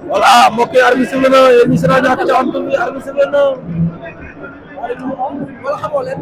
Voilà mbokk yi arbitre sifflé na yéen ñi si rajo ak cawantu bi arbitre sifflé na wala xamoo leen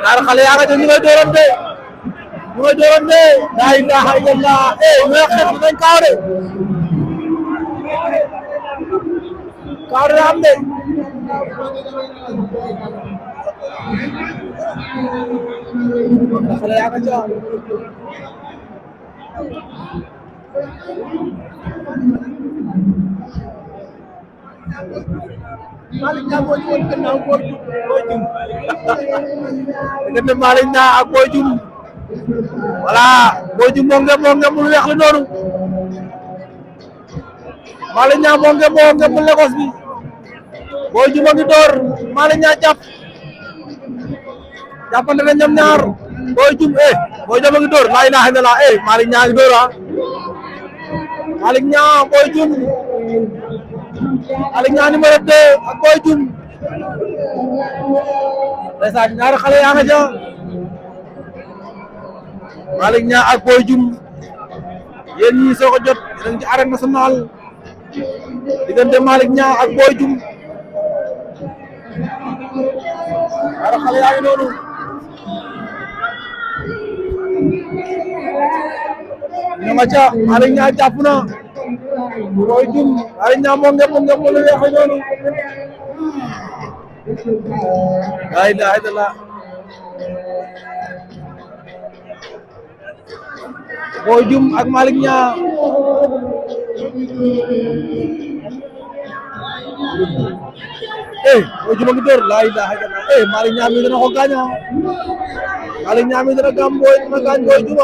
ñaar xale yaa nga jël ñu ngay doorante laa ilaaha illallah ñu xeex nañ kaaw de am de xale yaa nga ca Malick Niang moo ñëwoon gannaaw Boy Dioum diggante Malick Niang ak Boy Dioum voilà Boy Dioum moo ngem lu weex la noonu Malick Niang moo ngem Lagos bi Boy Dioum a ngi door Malick Niang jàppante na ñoom ñaar Boy Dioum a ngi door laa ilaaha illallah Malick Niang a ngi door Malick Niang Boy Dioum Malick Niang numéro 2 ak Boy Dioum ndeysaan ñaari xale yaa nga ca Malick Niang ak Boy Dioum yéen ñi soo ko jot yéen ci arène nationale diggante Malick Niang ak Boy Dioum ñaari xale yaa ngi noonu ñu nga ca Malick Niang jàpp na Boy Dioum Malick Niang moo ngem lu weex noonu laa ilaaha illallah Boy Dioum ak Malick Niang Boy Dioum a ngi door laa ilaaha illallah Malick Niang mi dana ko gaañ Malick Niang mi dana gaañ Boy Dioum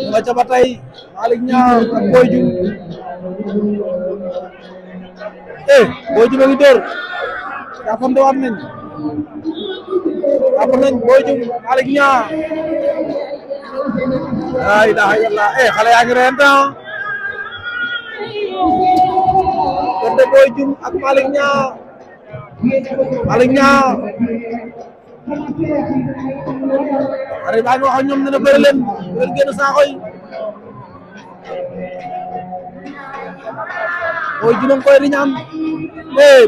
nga ca ba tey Malick Niang ak Boy Dioum Boy Dioum a ngi door jàppante waat nañ Boy Dioum Malick Niang laa ilaaha illallah xale yaa ngi reyante donte Boy Dioum ak Malick Niang ari baa ngi wax ak ñoom ne na bëri leen génn saako yi Boy Dioum koy riñaan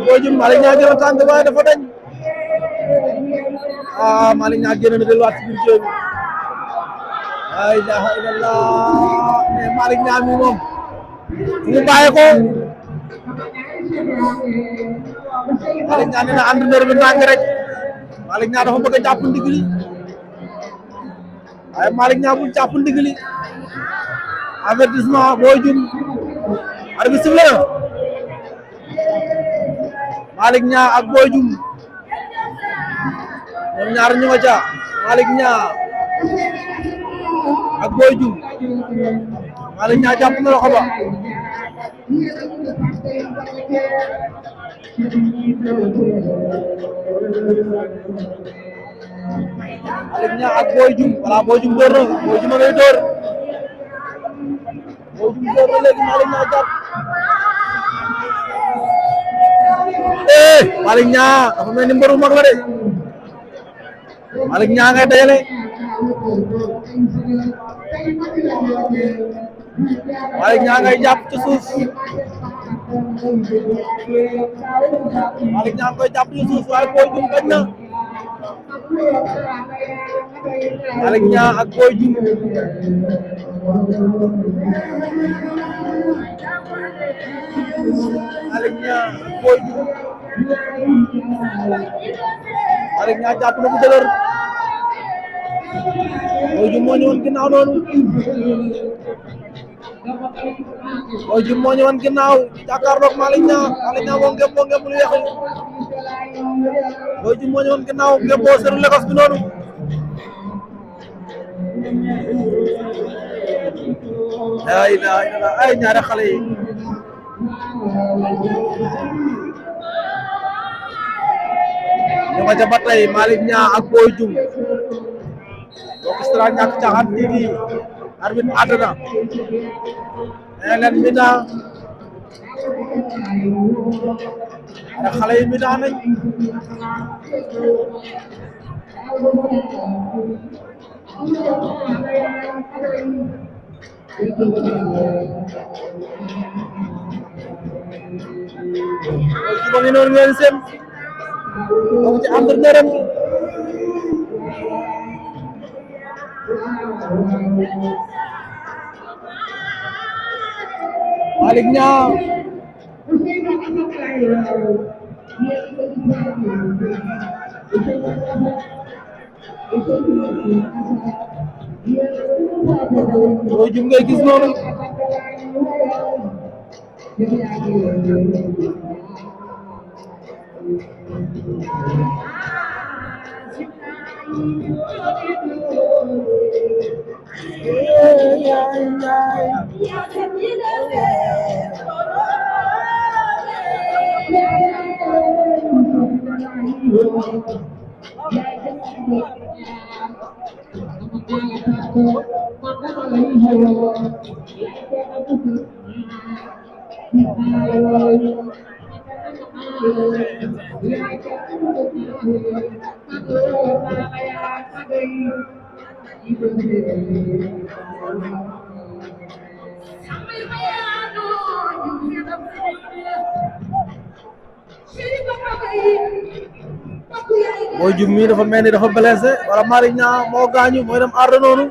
Boy Dioum Malick Niang gën a tàng waaye dafa dañ Malick Niang génn na delluwaat ci biir jeu bi la ilaha illallah mais Malick Niang mi moom mu bàyyi ko Malick Niang nee na entraîneur bi tàng rek Malick Niang dafa bëgg a jàpp ndigli waaye Malick Niang bu jàpp ndigli avertissement Boy Dioum arbitre sifflé na Malick Niang ak Boy Dioum ñoom ñaar ñu nga ca Malick Niang ak Boy Dioum Malick Niang jàpp na loxo ba Malick Niang ak Boy Dioum voilà Boy Dioum door na Boy Dioum a ngay door Boy Dioum door na léegi Malick Niang jàpp Malick Niang dafa mel ni mbëru mag la de Malick Niang ngay dajale Malick Niang ngay jàpp ci suuf Malick Niang koy jàpp ci suuf waaye Boy Dioum bañ na Malick Niang ak Boy Dioum Malick Niang ak Boy Dioum Malick Niang jàpp na bu dëgër Boy Dioum moo ñëwoon ginnaaw noonu Boy Dioum moo ñëwoon ginnaaw jàkkaarloog Malick Niang moo ngëm lu weex Boy Dioum moo ñëwoon ginnaaw ngëm boo seru Lagos bi noonu ay ñaari xale yi ñu nga ca ba tey Malick Niang ak Boy Dioum donc Stra Ñàkk Caaxaan TV arbitre àtte na nee leen mi-temps ñaari xale yi mi-temps nañ ba ngi noonu ngeen seen donc ci entraîneur am Malick Niang Boy Dioum ngay gis noonu Boy Dioum mi dafa mel ni dafa blessé wala Malick Niang moo gaañu mooy dem ardo noonu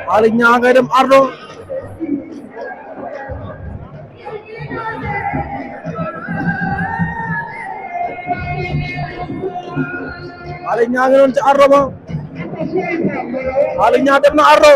Malick Niang ngay dem ardo Malick Niang ngi noonu ci ardo ba Malick Niang dem na ardo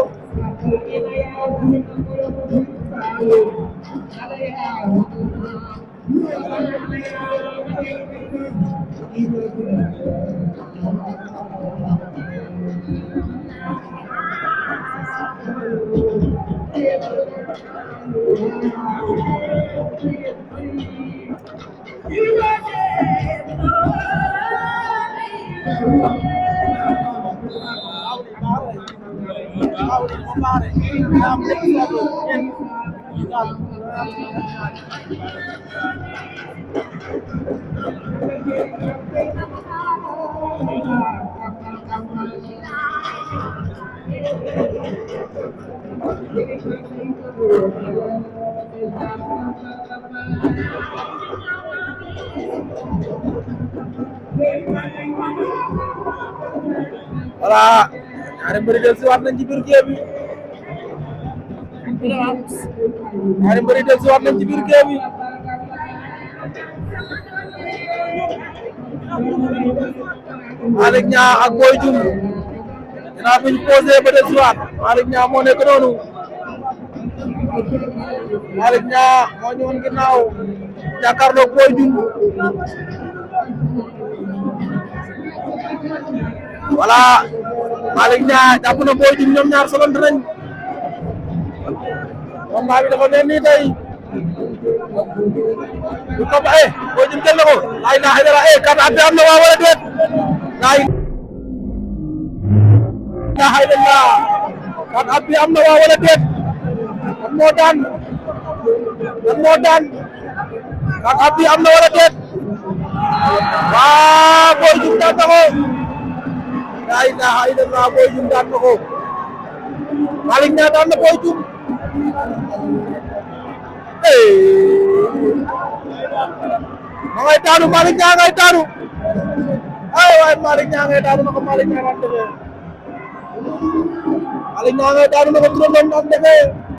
voilà ñaari mbëri del si waat nañ ci biir géew bi ñaari mbëri del si waat nañ ci biir géew bi Malick Niang ak Boy Dioum ginnaaw bi ñu posé ba del si waat Malick Niang moo nekk noonu Malick Niang moo ñëwoon ginnaaw jàkkaarloog Boy Dioum voilà Malick Niang jàpp na Boy Dioum ñoom ñaar solante nañ combat bi dafa mel nii tey bu ko Boy Dioum jël na ko ay na ay dara kat ab am na waa wala déet ay na ay dara kat ab am na waa wala déet kan moo daan kat ab am na wala déet waa Boy Dioum daan na ko ay na ay dara Boy Dioum daan na ko Malick Niang daan na Boy Dioum ma ngay daanu Malick Niang ngay daanu ay waay Malick Niang daanu na ko Malick Niang daan defee Malick Niang daanu na ko turandoom daan defee